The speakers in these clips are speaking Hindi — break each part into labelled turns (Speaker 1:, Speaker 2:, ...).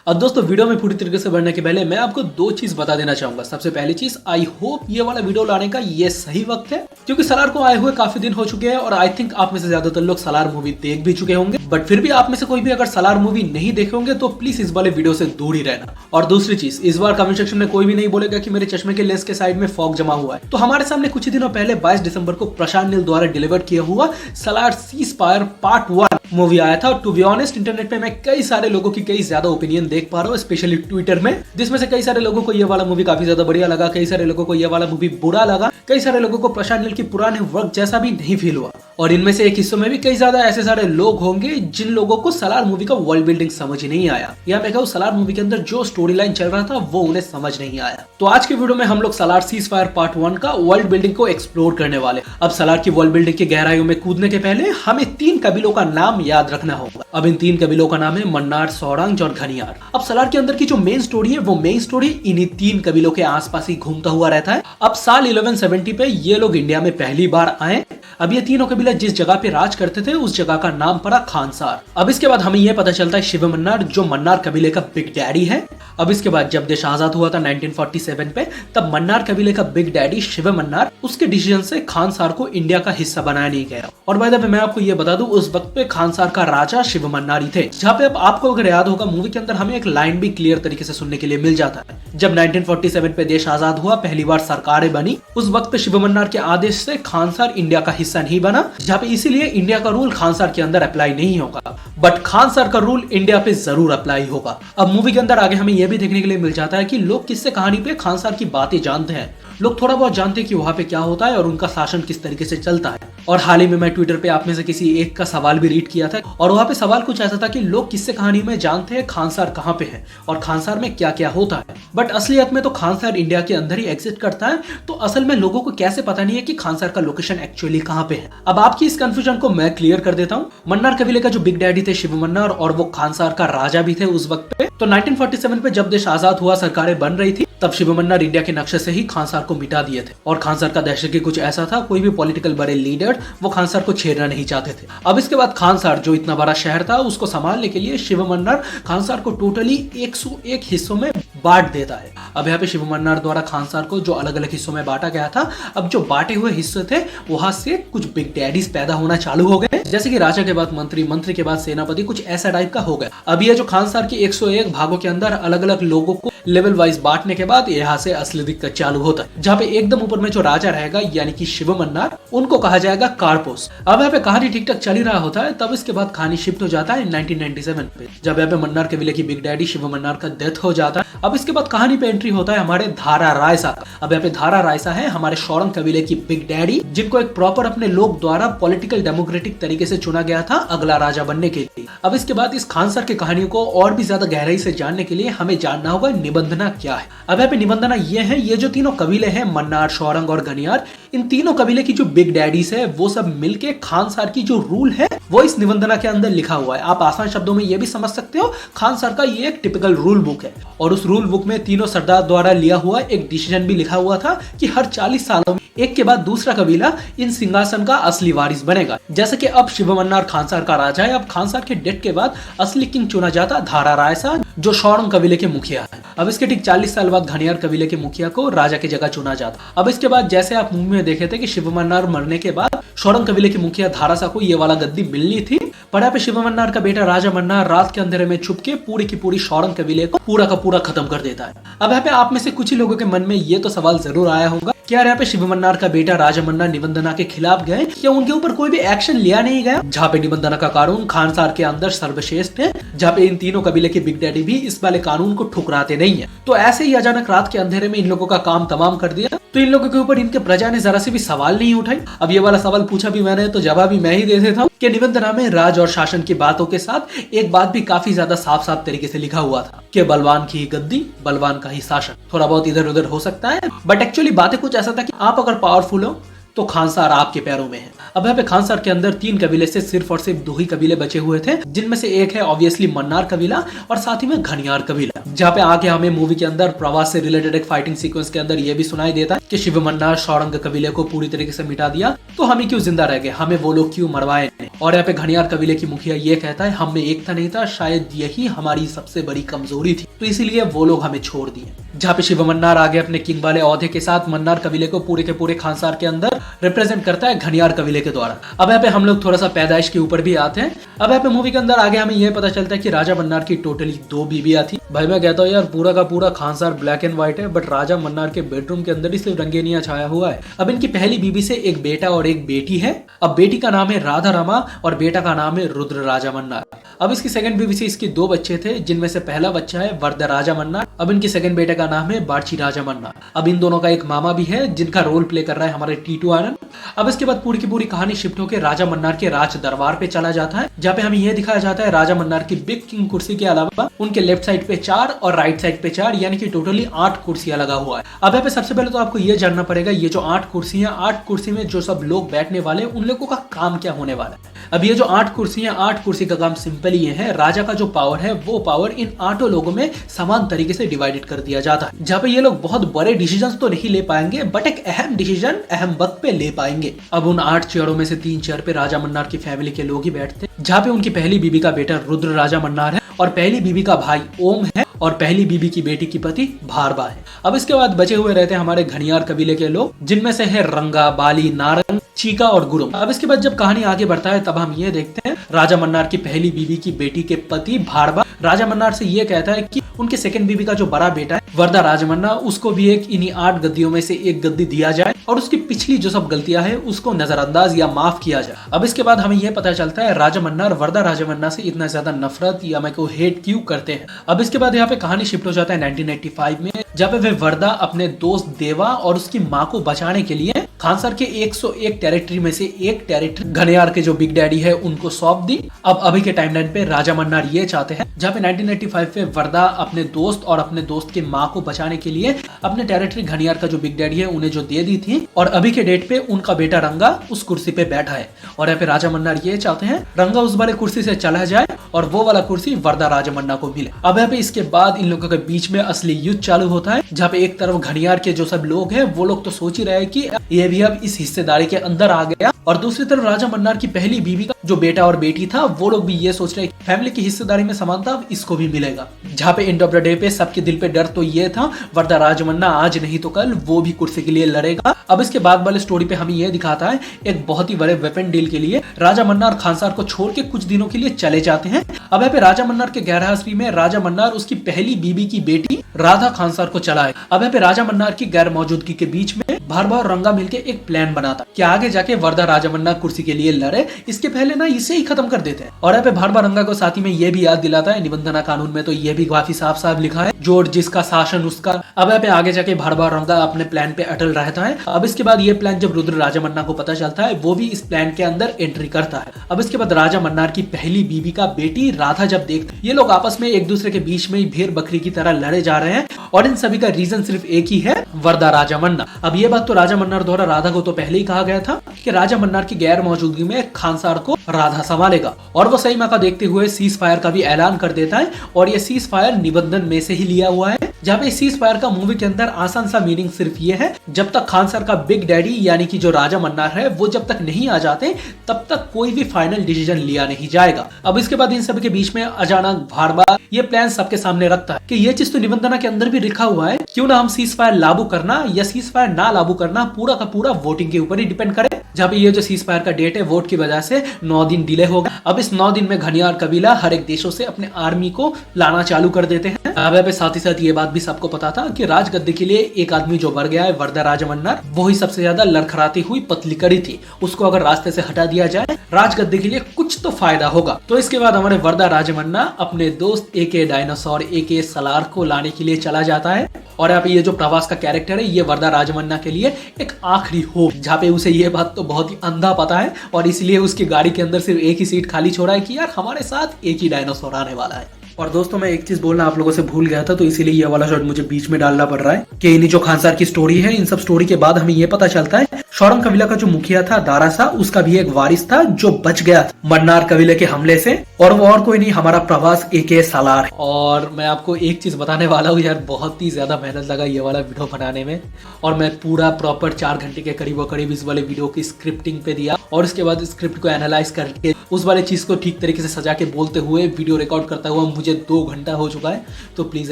Speaker 1: अब दोस्तों वीडियो में पूरी तरीके से बढ़ने के पहले मैं आपको दो चीज बता देना चाहूंगा। सबसे पहली चीज, आई होप ये वाला वीडियो लाने का ये सही वक्त है, क्योंकि सलार को आए हुए काफी दिन हो चुके हैं और आई थिंक आप में से ज्यादातर लोग सलार मूवी देख भी चुके होंगे। बट फिर भी आप में से कोई भी अगर सलार मूवी नहीं देखे होंगे तो प्लीज इस वाले वीडियो से दूर ही रहना। और दूसरी चीज, इस बार कमेंट सेक्शन में कोई भी नहीं बोलेगा कि मेरे चश्मे के लेंस के साइड में फॉग जमा हुआ है। तो हमारे सामने कुछ ही दिनों पहले 22 दिसंबर को प्रशांत नील द्वारा डिलीवर किया हुआ सलार सीजफायर पार्ट 1 मूवी आया था। टू बी ऑनेस्ट, इंटरनेट पे मैं कई सारे लोगों की कई ज्यादा ओपिनियन देख पा रहा हूँ, स्पेशली ट्विटर में, जिसमें से कई सारे लोगों को ये वाला मूवी काफी ज्यादा बढ़िया लगा, कई सारे लोगों को ये वाला मूवी बुरा लगा, कई सारे लोगों को प्रशांत नील की पुराने वर्क जैसा भी नहीं फील हुआ। और इनमें से एक हिस्सों में भी कई ज्यादा ऐसे सारे लोग होंगे जिन लोगों को सलार मूवी का वर्ल्ड बिल्डिंग समझ ही नहीं आया, या मैं कहूँ सलार मूवी के अंदर जो स्टोरी लाइन चल रहा था वो उन्हें समझ नहीं आया। तो आज के वीडियो में हम लोग सलार सीजफायर पार्ट 1 का वर्ल्ड बिल्डिंग को एक्सप्लोर करने वाले। अब सलार की वर्ल्ड बिल्डिंग की गहराइयों में कूदने के पहले हमें 3 कबीलों का नाम याद रखना होगा। अब इन 3 कबीलों का नाम है मन्नार, सौरंग और घनियार। अब सलार के अंदर की जो मेन स्टोरी है वो मेन स्टोरी इन्हीं 3 कबीलों के आसपास ही घूमता हुआ रहता है। अब साल 1170 पे ये लोग इंडिया में पहली बार आए। अब ये तीनों कबीले जिस जगह पे राज करते थे उस जगह का नाम पड़ा खानसार। अब इसके बाद हमें यह पता चलता है शिव मन्नार जो मन्नार कबीले का बिग डैडी है। अब इसके बाद जब देश आजाद हुआ था 1947 पे, तब मन्नार कबीले का बिग डैडी शिव मन्नार, उसके डिसीजन से खानसार को इंडिया का हिस्सा बनाया नहीं गया। और बाय द वे मैं आपको ये बता दूं, उस वक्त पे खानसार का राजा शिव मन्नार ही थे। जहाँ पे अब आपको अगर याद होगा, मूवी के अंदर हमें एक लाइन भी क्लियर तरीके से सुनने के लिए मिल जाता है। जब 1947 पे देश आजाद हुआ, पहली बार सरकारें बनी, उस वक्त पे शिव मन्नार के आदेश से खानसार इंडिया का हिस्सा नहीं बना, जहाँ पे इसीलिए इंडिया का रूल खानसार के अंदर अप्लाई नहीं होगा, बट खानसार का रूल इंडिया पे जरूर अप्लाई होगा। अब मूवी के अंदर आगे हमें यह भी देखने के लिए मिल जाता है कि लोग किससे कहानी पे खानसार की बातें जानते हैं। लोग थोड़ा बहुत जानते हैं कि वहां पे क्या होता है और उनका शासन किस तरीके से चलता है। और हाल ही में मैं ट्विटर पे आप में से किसी एक का सवाल भी रीड किया था, और वहां पे सवाल कुछ ऐसा था कि लोग किससे कहानी में जानते हैं खानसार कहाँ पे है और खानसार में क्या क्या होता है। बट असलियत में तो खानसार इंडिया के अंदर ही एग्जिस्ट करता है, तो असल में लोगों को कैसे पता नहीं है कि खानसार का लोकेशन एक्चुअली कहाँ पे है। अब आपकी इस कंफ्यूजन को मैं क्लियर कर देता हूँ। मन्नार कबीले का जो बिग डैडी थे शिव मन्नार, और वो खानसार का राजा भी थे उस वक्त पे। तो 1947 पे जब देश आजाद हुआ, सरकारें बन रही थी, तब शिव मन्नार इंडिया के नक्शे से ही खानसार को मिटा दिए थे। और खानसार का दहशत की कुछ ऐसा था, कोई भी पॉलिटिकल बड़े लीडर वो खानसार को छेड़ना नहीं चाहते थे। अब इसके बाद खानसार जो इतना बड़ा शहर था, उसको संभालने के लिए शिव मन्नार खानसार को टोटली 101 हिस्सों में बांट देता है। अब यहाँ पे शिव मन्नार द्वारा खानसार को जो अलग अलग हिस्सों में बांटा गया था, अब जो बांटे हुए हिस्से थे वहां से कुछ बिग डैडीज पैदा होना चालू हो गए, जैसे कि राजा के बाद मंत्री, मंत्री के बाद सेनापति, कुछ ऐसा टाइप का हो गया। अब ये जो खानसार की 101 भागों के अंदर अलग अलग लोगों को लेवल वाइज बांटने के बाद यहाँ से असली दिक्कत चालू होता है, जहाँ पे एकदम ऊपर में जो राजा रहेगा यानी कि शिव मन्नार, उनको कहा जाएगा कारपोस। अब यहाँ पे कहानी ठीक ठाक चल ही रहा होता है, तब इसके बाद कहानी शिफ्ट हो जाता है 1997 पे, जब यहाँ पे मन्नार कबीले की बिग डैडी शिव मन्नार का डेथ हो जाता है। अब इसके बाद कहानी पे एंट्री होता है हमारे धारा रायसा का। अब यहाँ पे धारा रायसा है हमारे सौरंग कबीले की बिग डैडी, जिनको एक प्रॉपर अपने लोग द्वारा पॉलिटिकल डेमोक्रेटिक तरीके से चुना गया था अगला राजा बनने के लिए। अब इसके बाद इस खानसार की कहानियों को और भी ज्यादा गहराई से जानने के लिए हमें जानना होगा निबंधना क्या है। अब यहाँ पे निबंधना ये है, ये जो तीनों कबीले हैं मन्नार, सौरंग और घनियार, इन तीनों कबीले की जो बिग डैडीज है वो सब मिलके खानसार की जो रूल है वो इस निबंधना के अंदर लिखा हुआ है। आप आसान शब्दों में ये भी समझ सकते हो, खानसार का ये एक टिपिकल रूल बुक है। और उस रूल बुक में तीनों सरदार द्वारा लिया हुआ एक डिसीजन भी लिखा हुआ था कि हर 40 सालों में एक के बाद दूसरा कबीला इन सिंहासन का असली वारिस बनेगा। जैसे कि अब शिव मन्नार खानसार का राजा है, अब खानसार के डेथ के बाद असली किंग चुना जाता धारा रायसा, जो सौरंग कबीले के मुखिया है। अब इसके ठीक 40 साल बाद घनियार कबीले के मुखिया को राजा की जगह चुना जाता। अब इसके बाद जैसे आप मूवी में देखे थे कि शिव मन्नार मरने के बाद सौरंग कबीले के मुखिया धारासा को ये वाला गद्दी मिलनी थी, पर यहाँ पे शिव मन्नार का बेटा राजा मन्नार रात के अंधेरे में छुप के पूरी की पूरी सौरंग कबीले को पूरा का पूरा खत्म कर देता है। अब यहाँ पे आप में से कुछ ही लोगों के मन में ये तो सवाल जरूर आया होगा कि यार यहाँ पे शिव मन्नार का बेटा राजा मन्नार निबंधना के खिलाफ गए, क्या उनके ऊपर कोई भी एक्शन लिया नहीं गया? जहाँ पे निबंधना का कानून खानसार के अंदर सर्वश्रेष्ठ है, जहाँ पे इन तीनों कबीले के बिग डैडी भी इस वाले कानून को ठुकराते नहीं है। तो ऐसे ही अचानक रात के अंधेरे में इन लोगों का काम तमाम कर दिया, तो इन लोगों के ऊपर इनके प्रजा ने जरा से भी सवाल नहीं उठाई। अब ये वाला सवाल पूछा भी मैंने तो जवाब भी मैं ही दे देता हूँ कि निबंधना में राज और शासन की बातों के साथ एक बात भी काफी ज्यादा साफ साफ तरीके से लिखा हुआ था कि बलवान की ही गद्दी, बलवान का ही शासन। थोड़ा बहुत इधर उधर हो सकता है, बट एक्चुअली बातें कुछ ऐसा था कि आप अगर पावरफुल हो तो खानसार आपके पैरों में है। अब यहाँ पे खानसार के अंदर 3 कबीले से सिर्फ और सिर्फ 2 ही कबीले बचे हुए थे, जिनमें से एक है ऑब्वियसली मन्नार कबीला और साथ ही में घनियार कबीला। जहाँ पे आके हमें मूवी के अंदर प्रवास से रिलेटेड एक फाइटिंग सीक्वेंस के अंदर ये भी सुनाई देता है कि शिव मन्नार शौरंग कबीले को पूरी तरीके से मिटा दिया, तो हमें क्यों जिंदा रह गए, हमें वो लोग क्यों मरवाए। और यहाँ पे घनियार कबीले की मुखिया ये कहता है हम में एकता नहीं था, शायद यही हमारी सबसे बड़ी कमजोरी थी, तो इसीलिए वो लोग हमें छोड़ दिए। जहाँ पे शिव मन्नार आगे अपने किंग वाले औहदे के साथ मन्नार कबीले को पूरे के पूरे खानसार के अंदर रिप्रेजेंट करता है घनियार कबीले के द्वारा। अब यहाँ पे हम लोग थोड़ा सा पैदाइश के ऊपर भी आते हैं। अब यहाँ पे मूवी के अंदर आगे हमें यह पता चलता है कि राजा मन्नार की टोटली 2 बीबियां थी। भाई मैं कहता हूँ यार पूरा का पूरा खानसार ब्लैक एंड व्हाइट है, बट राजा मन्नार के बेडरूम के अंदर ही सिर्फ रंगेनिया छाया हुआ है। अब इनकी पहली बीबी से एक बेटा और एक बेटी है। अब बेटी का नाम है राधा रमा और बेटा का नाम है रुद्र राजा मन्नार। अब इसकी सेकंड बीबी से इसकी 2 बच्चे थे, जिनमें से पहला बच्चा है वरदा राजा मन्नार। अब इनकी सेकंड बेटे का नाम है बाड़ची राजा मन्नार। अब इन दोनों का एक मामा भी है जिनका रोल प्ले कर रहा है हमारे टीटू आनंद। अब इसके बाद पूरी की पूरी कहानी शिफ्ट होकर राजा मन्नार के राज दरबार पे चला जाता है, जहाँ पे हमें यह दिखाया जाता है राजा मन्नार की बिग किंग कुर्सी के अलावा उनके लेफ्ट साइड पे 4 और राइट साइड पे 4 यानी कि टोटली 8 कुर्सियां लगा हुआ है। अब यहाँ पे सबसे पहले तो आपको ये जानना पड़ेगा ये जो 8 कुर्सियां 8 कुर्सी में जो सब लोग बैठने वाले उन लोगों का काम क्या होने वाला है। अब ये जो 8 कुर्सियां 8 कुर्सी का काम सिंपल ये है, राजा का जो पावर है वो पावर इन 8 लोगों में समान तरीके से डिवाइडेड कर दिया जाता है, जहाँ पे ये लोग बहुत बड़े डिसीजन तो नहीं ले पाएंगे बट एक अहम डिसीजन अहम वक्त पे ले पाएंगे। अब उन 8 चेयरों में से 3 चेयर पे राजा मन्नार की फैमिली के लोग ही बैठते, जहाँ पे उनकी पहली बीबी का बेटा रुद्र राजा मन्नार है और पहली बीबी का भाई ओम है और पहली बीबी की बेटी की पति भारबा है। अब इसके बाद बचे हुए रहते हैं हमारे घनियार कबीले के लोग, जिनमें से है रंगा, बाली, नारंग, चीका और गुरुम। अब इसके बाद जब कहानी आगे बढ़ता है तब हम ये देखते हैं राजा मन्नार की पहली बीबी की बेटी के पति भारबा राजा मन्नार से ये कहता है कि उनके सेकंड बीबी का जो बड़ा बेटा है वरदा राजमन्ना, उसको भी एक इन्हीं 8 गद्दियों में से एक गद्दी दिया जाए और उसकी पिछली जो सब गलतियां हैं उसको नजरअंदाज या माफ किया जाए। अब इसके बाद हमें यह पता चलता है राजा मन्नार वरदा राजमन्ना से इतना ज्यादा नफरत या मैं को हेट क्यों करते हैं। अब इसके बाद यहाँ पे कहानी शिफ्ट हो जाता है 1985 में, जहाँ पे वे वरदा अपने दोस्त देवा और उसकी माँ को बचाने के लिए खानसार के 101 टेरिटरी में से एक टेरिटरी घनियार के जो बिग डैडी है उनको सौंप दी। अब अभी के टाइमलाइन पे राजा मन्नार ये चाहते हैं, जहाँ पे 1995 में वरदा अपने दोस्त और अपने दोस्त के माँ को बचाने के लिए अपने टेरिटरी घनियार का जो बिग डैडी है उन्हें जो दे दी थी, और अभी के डेट पे उनका बेटा रंगा उस कुर्सी पे बैठा है। और यहाँ पे राजा मन्नार ये चाहते हैं रंगा उस वाले कुर्सी से चला जाए और वो वाला कुर्सी वरदा राजमन्ना को मिले। अब यहाँ पे इसके बाद इन लोगों के बीच में असली युद्ध चालू होता है, जहाँ पे एक तरफ घनियार के जो सब लोग हैं वो लोग तो सोच ही रहे हैं कि ये भी अब इस हिस्सेदारी के अंदर आ गया, और दूसरी तरफ राजा मन्नार की पहली बीवी का जो बेटा और बेटी था वो लोग भी ये सोच रहे हैं फैमिली की हिस्सेदारी में समानता इसको भी मिलेगा। जहाँ पे एंड ऑफ द डे पे सबके दिल पे डर तो ये था वरदा राजमन्ना आज नहीं तो कल वो भी कुर्सी के लिए लड़ेगा। अब इसके बाद वाले स्टोरी पे हमें ये दिखाता है एक बहुत ही बड़े वेपन डील के लिए राजा मन्नार खानसार को छोड़ के कुछ दिनों के लिए चले जाते हैं। अब यहाँ पे राजा मन्नार के गैर हाजिरी में राजा मन्नार उसकी पहली बीबी की बेटी राधा खानसार को चलाए। अब यहाँ पे राजा मन्नार की गैर मौजूदगी के बीच में भारबा और रंगा मिलके एक प्लान बनाता कि आगे जाके वरदा राजा मन्नार कुर्सी के लिए लड़े, इसके पहले ना इसे ही खत्म कर देते हैं। और यहाँ पे भारबा रंगा को साथ ही में ये भी याद दिलाता है, निबंधना कानून में तो ये भी काफी साफ साफ लिखा है जोर जिसका शासन उसका। अब यहाँ पे आगे जाके भारबा और रंगा अपने प्लान पे अटल रहता है। अब इसके बाद ये प्लान जब रुद्र राजा मन्ना को पता चलता है वो भी इस प्लान के अंदर एंट्री करता है। अब इसके बाद राजा मन्नार की पहली बीबी का बेटी राधा जब देखते ये लोग आपस में एक दूसरे के बीच में भेड़ बकरी की तरह लड़े जा रहे हैं, और इन सभी का रीजन सिर्फ एक ही है, वरदा राजा मन्ना। अब ये बात तो राजा मन्नार द्वारा राधा को तो पहले ही कहा गया था कि राजा मन्नार की गैर मौजूदगी में खानसार को राधा संभालेगा, और वो सही मौका देखते हुए सीज फायर का भी ऐलान कर देता है। और ये सीज फायर निबंधन में से ही लिया हुआ है, जहाँ पे सीज फायर का मूवी के अंदर आसान सा मीनिंग सिर्फ ये है जब तक खानसार का बिग डैडी यानी कि जो राजा मन्नार है वो जब तक नहीं आ जाते तब तक कोई भी फाइनल डिसीजन लिया नहीं जाएगा। अब इसके बाद इन सब के बीच में अचानक भारबा ये प्लान सबके सामने रखता है कि ये चीज तो निबंधना के अंदर भी लिखा हुआ है, क्यों ना हम सीज फायर लागू करना या सीज फायर ना लागू करना पूरा का पूरा वोटिंग के ऊपर ही डिपेंड करे। जहाँ पे ये जो सीज फायर का डेट है वोट की वजह से 9 दिन डिले होगा। अब इस 9 दिन में घनियार कबीला हर एक देशों से अपने आर्मी को लाना चालू कर देते हैं। अब यहाँ पे साथ ही साथ ये बात भी सबको पता था कि राजगद्दी के लिए एक आदमी जो मर गया है वरदा राजमन्नार, वो ही सबसे ज्यादा लड़खड़ाती हुई पतली कड़ी थी, उसको अगर रास्ते से हटा दिया जाए राजगद्दी के लिए कुछ तो फायदा होगा। तो इसके बाद हमारे वरदा राजमन्ना अपने दोस्त एके डायनासोर एके सलार को लाने के लिए चला जाता है। और यहाँ पे ये जो प्रवास का कैरेक्टर है ये वरदा राजमन्ना के लिए एक आखिरी होप, जहाँ पे उसे ये बात तो बहुत ही अंधा पता है और इसलिए उसकी गाड़ी के अंदर सिर्फ एक ही सीट खाली छोड़ा है कि यार हमारे साथ एक ही डायनासोर आने वाला है। और दोस्तों मैं एक चीज बोलना आप लोगों से भूल गया था, तो इसीलिए ये वाला शॉट मुझे बीच में डालना पड़ रहा है कि इन जो खानसार की स्टोरी है इन सब स्टोरी के बाद हमें ये पता चलता है शौरंग कबीला का जो मुखिया था दारासा, उसका भी एक वारिस था जो बच गया था मन्नार कबीले के हमले से, और वो और कोई नहीं हमारा प्रभास एके सालार। और मैं आपको एक चीज बताने वाला हूँ यार, बहुत ही ज्यादा मेहनत लगा ये वाला वीडियो बनाने में, और मैं पूरा प्रॉपर 4 घंटे के करीब इस वाले वीडियो की स्क्रिप्टिंग पे दिया, और उसके बाद स्क्रिप्ट को एनालाइज करके उस वाले चीज को ठीक तरीके से सजा के बोलते हुए वीडियो रिकॉर्ड करता हुआ मुझे 2 घंटा हो चुका है। तो प्लीज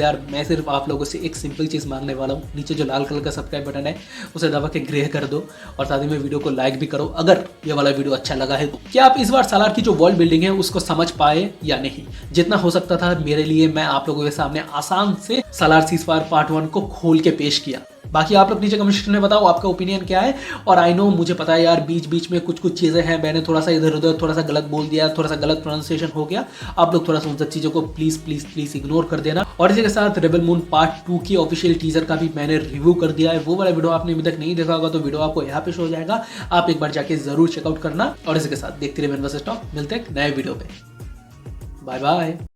Speaker 1: यार मैं सिर्फ आप लोगों से एक सिंपल चीज मांगने वाला हूँ, नीचे जो लाल कलर का सब्सक्राइब बटन है उसे दबा के ग्रे कर दो, और साथ ही में वीडियो को लाइक भी करो अगर ये वाला वीडियो अच्छा लगा है। क्या आप इस बार सालार की जो वर्ल्ड बिल्डिंग है उसको समझ पाए या नहीं? जितना हो सकता था मेरे लिए मैं आप लोगों के सामने आसान से सालार सीज़फायर पार्ट 1 को खोल के पेश किया। बाकी आप लोग नीचे कमेंट सेक्शन में बताओ आपका ओपिनियन क्या है। और आई नो मुझे पता है यार बीच बीच में कुछ चीज़ें हैं, मैंने थोड़ा सा इधर उधर थोड़ा सा गलत बोल दिया, थोड़ा सा गलत प्रोनाउंसिएशन हो गया, आप लोग थोड़ा सा उन सब चीज़ों को प्लीज़ प्लीज़ प्लीज़ इग्नोर कर देना। और इसी के साथ रेबल मून पार्ट 2 की ऑफिशियल टीजर का भी मैंने रिव्यू कर दिया है, वो वाला वीडियो आपने अभी तक नहीं देखा होगा तो वीडियो आपको यहाँ पे शो हो जाएगा, आप एक बार जाके जरूर चेकआउट करना। और इसी के साथ देखते रहिए मेन वर्सेस टॉप, मिलते हैं नए वीडियो पे, बाय बाय।